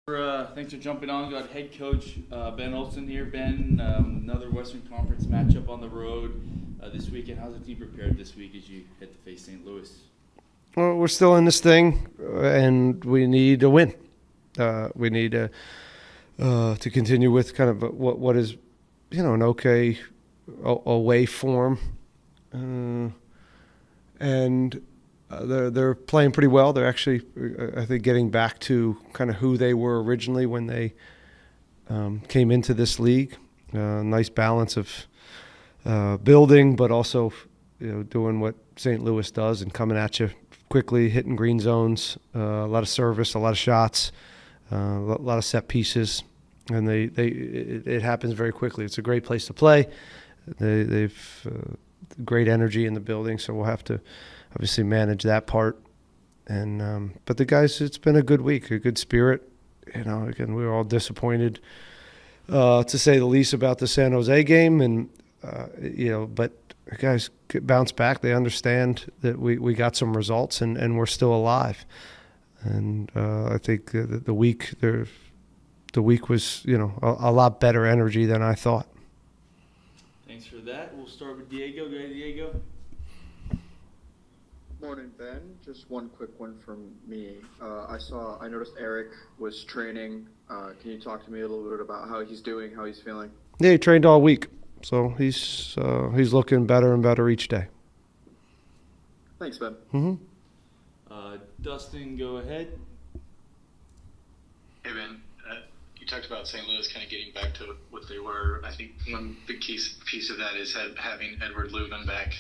Thanks for jumping on. Got head coach Ben Olsen here. Ben, another Western Conference matchup on the road this weekend. How's the team prepared this week as you head to face St. Louis? Well, we're still in this thing, and we need a win. We need to continue with kind of what is, an okay away form, and they're playing pretty well. They're actually, I think, getting back to kind of who they were originally when they came into this league. Nice balance of building, but also doing what St. Louis does and coming at you quickly, hitting green zones, a lot of service, a lot of shots, a lot of set pieces, and it happens very quickly. It's a great place to play. They've great energy in the building, so we'll have to obviously manage that part. And but the guys, it's been a good week, a good spirit. Again, we were all disappointed, to say the least, about the San Jose game, and but the guys bounce back. They understand that we got some results and we're still alive. And I think the week was a lot better energy than I thought. Thanks for that. We'll start with Diego. Go ahead, Diego. Morning, Ben. Just one quick one from me. I noticed Eric was training. Can you talk to me a little bit about how he's doing, how he's feeling? Yeah, he trained all week, so he's looking better and better each day. Thanks, Ben. Mm-hmm. Dustin, go ahead. Hey, Ben. You talked about St. Louis kind of getting back to what they were. I think one big piece of that is having Edward Leuven back.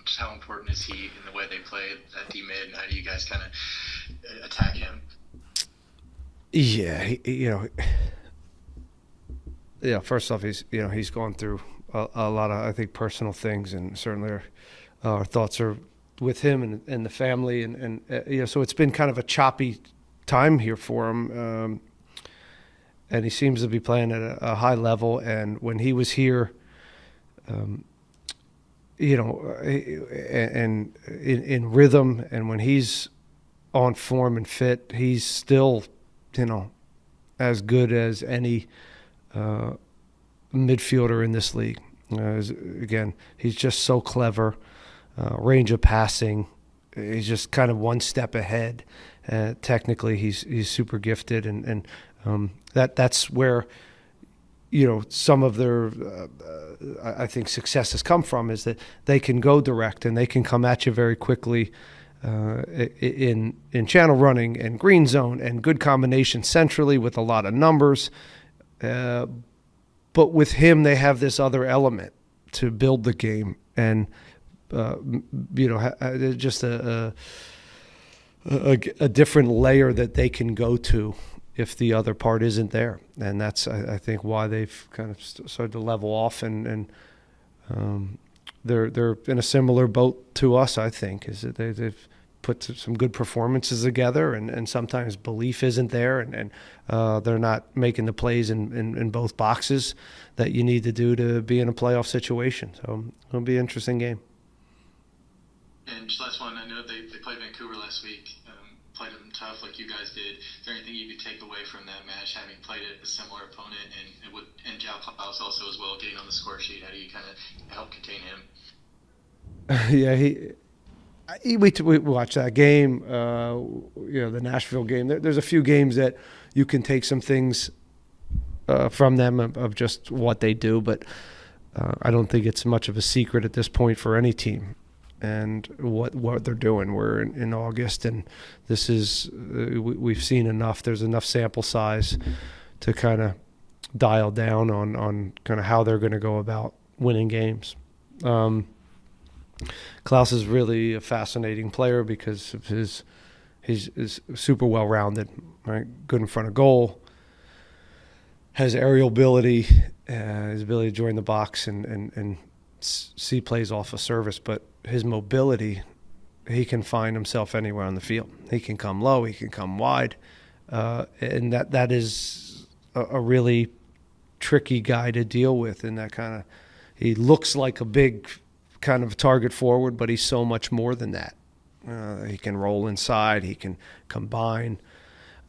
Just how important is he in the way they play at D-mid, and how do you guys kind of attack him? Yeah, first off, he's gone through a lot of, I think, personal things, and certainly our thoughts are with him and the family, and so it's been kind of a choppy time here for him. And he seems to be playing at a high level. And when he was here, and in rhythm, and when he's on form and fit, he's still, as good as any midfielder in this league. Again, he's just so clever, range of passing. He's just kind of one step ahead. Technically, he's super gifted, and that's where some of their I think success has come from, is that they can go direct and they can come at you very quickly in channel running and green zone and good combination centrally with a lot of numbers. But with him, they have this other element to build the game, and just a different layer that they can go to if the other part isn't there. And that's, I think, why they've kind of started to level off, and they're in a similar boat to us, I think, is that they've put some good performances together, and sometimes belief isn't there, and they're not making the plays in both boxes that you need to do to be in a playoff situation. So it'll be an interesting game. And just last one, I know they played Vancouver last week, played them tough like you guys did. Is there anything you could take away from that match, having played a similar opponent, and Jao Klaus also as well, getting on the score sheet? How do you kind of help contain him? Yeah, we watched that game, the Nashville game. There's a few games that you can take some things from them of just what they do, but I don't think it's much of a secret at this point for any team and what they're doing. We're in August, and this is we've seen enough. There's enough sample size to kind of dial down on kind of how they're going to go about winning games. Klaus is really a fascinating player because of he's super well-rounded, right? Good in front of goal, has aerial ability, his ability to join the box and see plays off of service, but his mobility, he can find himself anywhere on the field. He can come low, he can come wide, and that is a really tricky guy to deal with. And that kind of, he looks like a big kind of target forward, but he's so much more than that. He can roll inside, he can combine.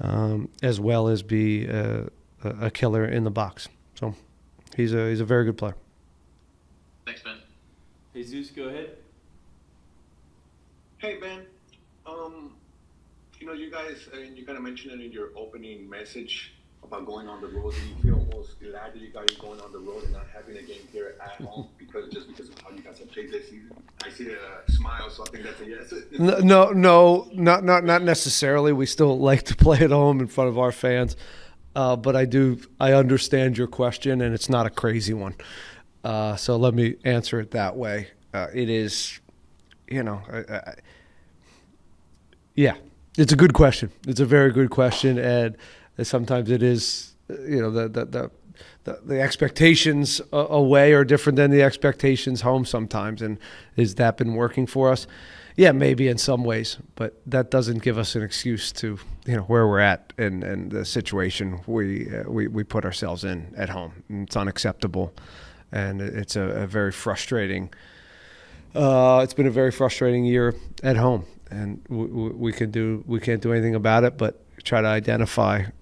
as well as be a killer in the box. So he's a very good player. Thanks, Ben. Jesus, go ahead. Hey, Ben. You guys, and you kind of mentioned it in your opening message about going on the road. Do you feel almost glad that you guys are going on the road and not having a game here at home because of how you guys have played this season? I see a smile, so I think that's a yes. No, not necessarily. We still like to play at home in front of our fans, but I understand your question, and it's not a crazy one. So let me answer it that way. It is, yeah, it's a good question. It's a very good question, and sometimes it is, the expectations away are different than the expectations home sometimes. And has that been working for us? Yeah, maybe in some ways, but that doesn't give us an excuse to, where we're at and the situation we put ourselves in at home. It's unacceptable, and it's a very frustrating. It's been a very frustrating year at home, and we can't do anything about it, but try to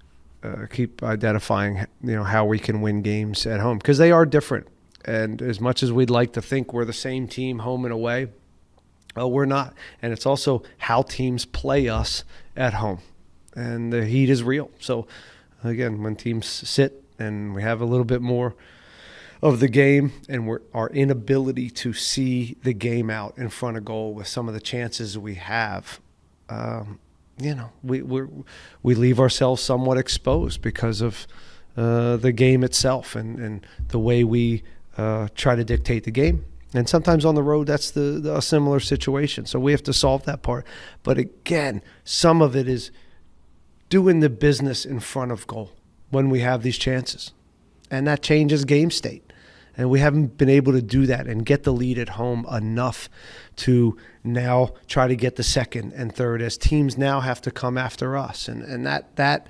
keep identifying, how we can win games at home, because they are different. And as much as we'd like to think we're the same team home and away, we're not. And it's also how teams play us at home, and the heat is real. So again, when teams sit and we have a little bit more of the game, and our inability to see the game out in front of goal with some of the chances we have, we leave ourselves somewhat exposed because of the game itself and the way we try to dictate the game. And sometimes on the road, that's a similar situation. So we have to solve that part. But again, some of it is doing the business in front of goal when we have these chances. And that changes game state. And we haven't been able to do that and get the lead at home enough to now try to get the second and third, as teams now have to come after us. And that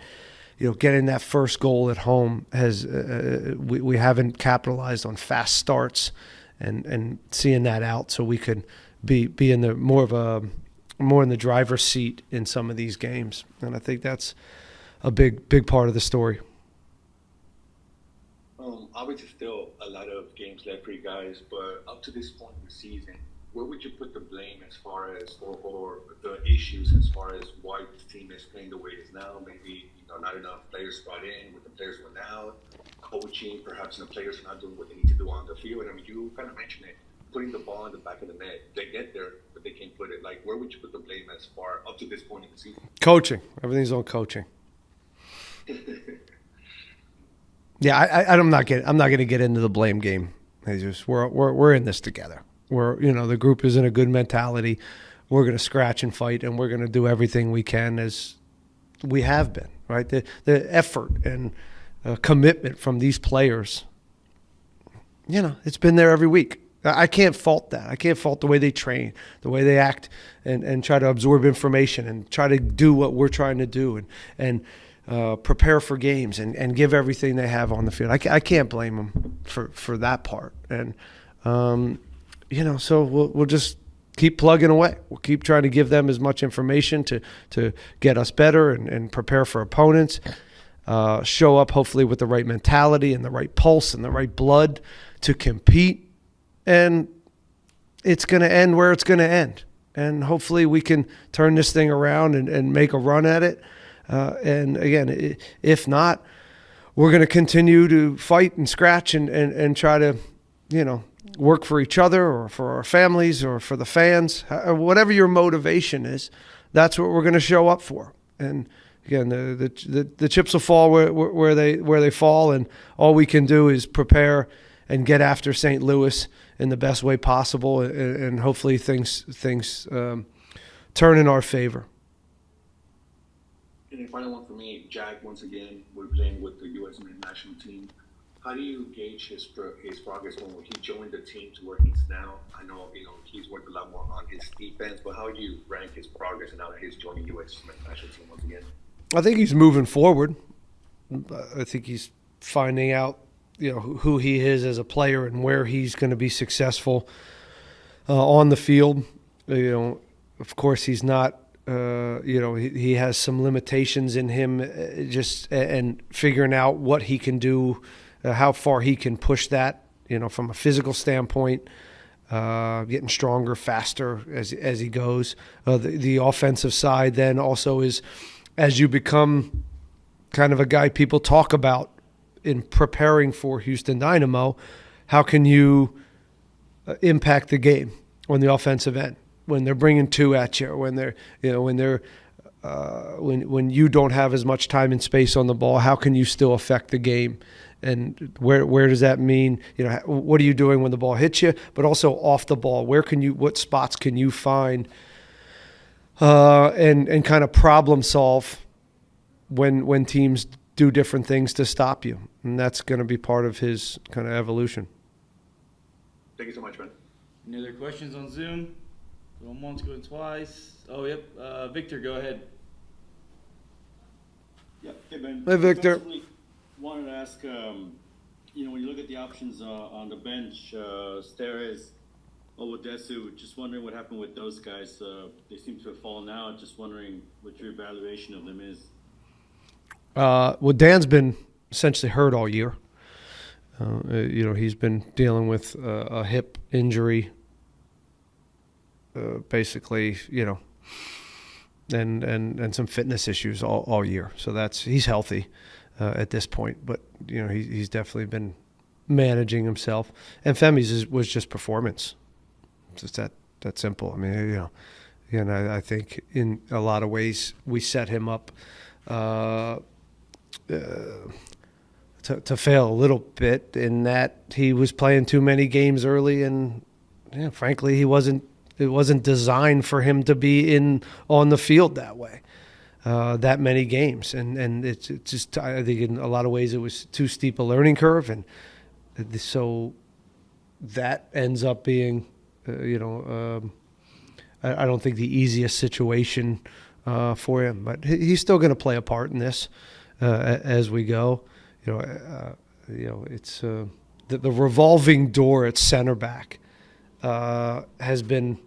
getting that first goal at home has we haven't capitalized on fast starts and seeing that out, so we could be in the more in the driver's seat in some of these games. And I think that's a big part of the story. Obviously, still a lot of games left for you guys, but up to this point in the season, where would you put the blame as far as or the issues as far as why the team is playing the way it is now? Maybe not enough players brought in, with the players went out, coaching, perhaps the players are not doing what they need to do on the field. I mean, you kind of mentioned it, putting the ball in the back of the net. They get there, but they can't put it. Like, where would you put the blame as far up to this point in the season? Coaching. Everything's on coaching. Yeah, I'm not going to get into the blame game. We're in this together. The group is in a good mentality. We're going to scratch and fight, and we're going to do everything we can as we have been. Right, the effort and commitment from these players. It's been there every week. I can't fault that. I can't fault the way they train, the way they act, and try to absorb information and try to do what we're trying to do and prepare for games and give everything they have on the field. I can't blame them for that part. And, so we'll just keep plugging away. We'll keep trying to give them as much information to get us better and prepare for opponents, show up hopefully with the right mentality and the right pulse and the right blood to compete. And it's going to end where it's going to end. And hopefully we can turn this thing around and make a run at it. And again, if not, we're going to continue to fight and scratch and try to, work for each other or for our families or for the fans. Whatever your motivation is, that's what we're going to show up for. And again, the chips will fall where they fall, and all we can do is prepare and get after St. Louis in the best way possible, and hopefully things turn in our favor. And the final one for me, Jack, once again, we're playing with the U.S. men's national team. How do you gauge his progress when he joined the team to where he's now? I know, he's worked a lot more on his defense, but how do you rank his progress now that he's joining U.S. men's national team once again? I think he's moving forward. I think he's finding out, who he is as a player and where he's going to be successful on the field. Of course, he's not he has some limitations in him, and figuring out what he can do, how far he can push that, from a physical standpoint, getting stronger, faster as he goes. The offensive side then also is, as you become kind of a guy people talk about in preparing for Houston Dynamo, how can you impact the game on the offensive end? When they're bringing two at you, when you don't have as much time and space on the ball, how can you still affect the game? And where does that mean? What are you doing when the ball hits you? But also off the ball, what spots can you find and kind of problem solve when teams do different things to stop you? And that's going to be part of his kind of evolution. Thank you so much, man. Any other questions on Zoom? Going once, going twice. Oh, yep. Victor, go ahead. Yep. Hey, Ben. Hey, Victor. Wanted to ask, when you look at the options on the bench, Steres, Owodesu, just wondering what happened with those guys. They seem to have fallen out. Just wondering what your evaluation of them is. Well, Dan's been essentially hurt all year. He's been dealing with a hip injury. Basically, and some fitness issues all year. So he's healthy at this point, but he's definitely been managing himself. And Femi's was just performance. It's just that simple. I mean, again, I think in a lot of ways we set him up to fail a little bit in that he was playing too many games early, and frankly, it wasn't designed for him to be on the field that way, that many games. And it's just, I think in a lot of ways it was too steep a learning curve. And so that ends up being, I don't think the easiest situation for him. But he's still going to play a part in this as we go. It's the revolving door at center back has been,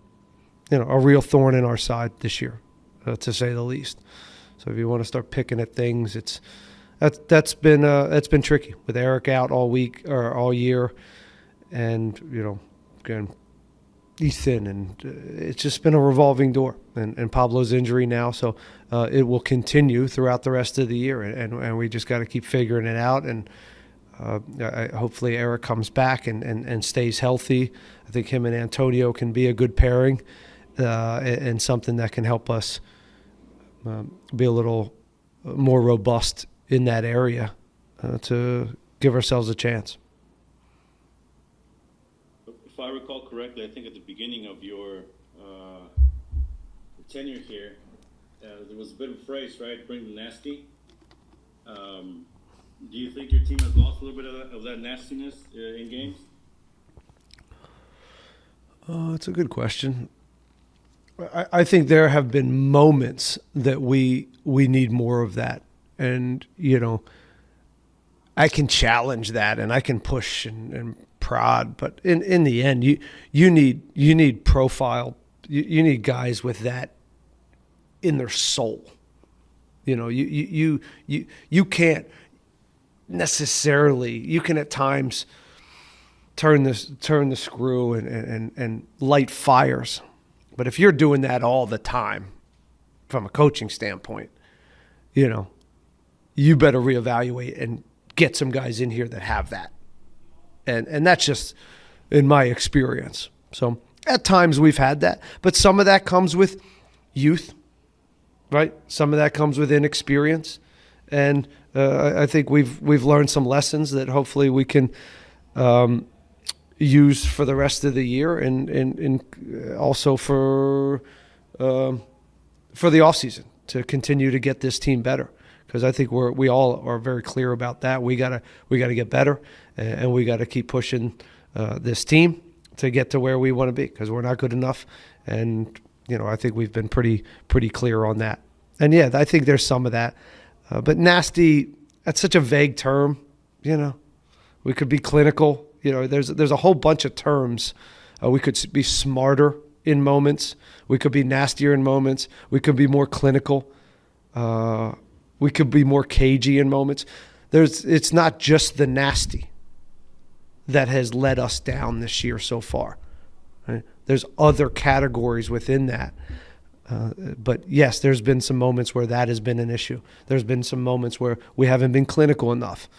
a real thorn in our side this year, to say the least. So if you want to start picking at things, that's been tricky with Eric out all week or all year, and again, he's thin, and it's just been a revolving door. And Pablo's injury now, so it will continue throughout the rest of the year, and we just got to keep figuring it out. And hopefully Eric comes back and stays healthy. I think him and Antonio can be a good pairing, and something that can help us be a little more robust in that area to give ourselves a chance. If I recall correctly, I think at the beginning of your tenure here, there was a bit of a phrase, right? Bring the nasty. Do you think your team has lost a little bit of that nastiness in games? It's a good question. I think there have been moments that we need more of that. And, I can challenge that and I can push and prod, but in the end, you need profile. You need guys with that in their soul. You can't necessarily. You can at times turn the screw and light fires, but if you're doing that all the time, from a coaching standpoint, you better reevaluate and get some guys in here that have that. And that's just in my experience. So at times we've had that, but some of that comes with youth, right? Some of that comes with inexperience. And I think we've learned some lessons that hopefully we can use for the rest of the year and also for the off season to continue to get this team better. Because I think we all are very clear about that. We gotta get better, and we gotta keep pushing this team to get to where we want to be. Because we're not good enough, and I think we've been pretty clear on that. And yeah, I think there's some of that, but nasty. That's such a vague term. We could be clinical. There's a whole bunch of terms. We could be smarter in moments. We could be nastier in moments. We could be more clinical. We could be more cagey in moments. It's not just the nasty that has led us down this year so far. Right? There's other categories within that. But yes, there's been some moments where that has been an issue. There's been some moments where we haven't been clinical enough.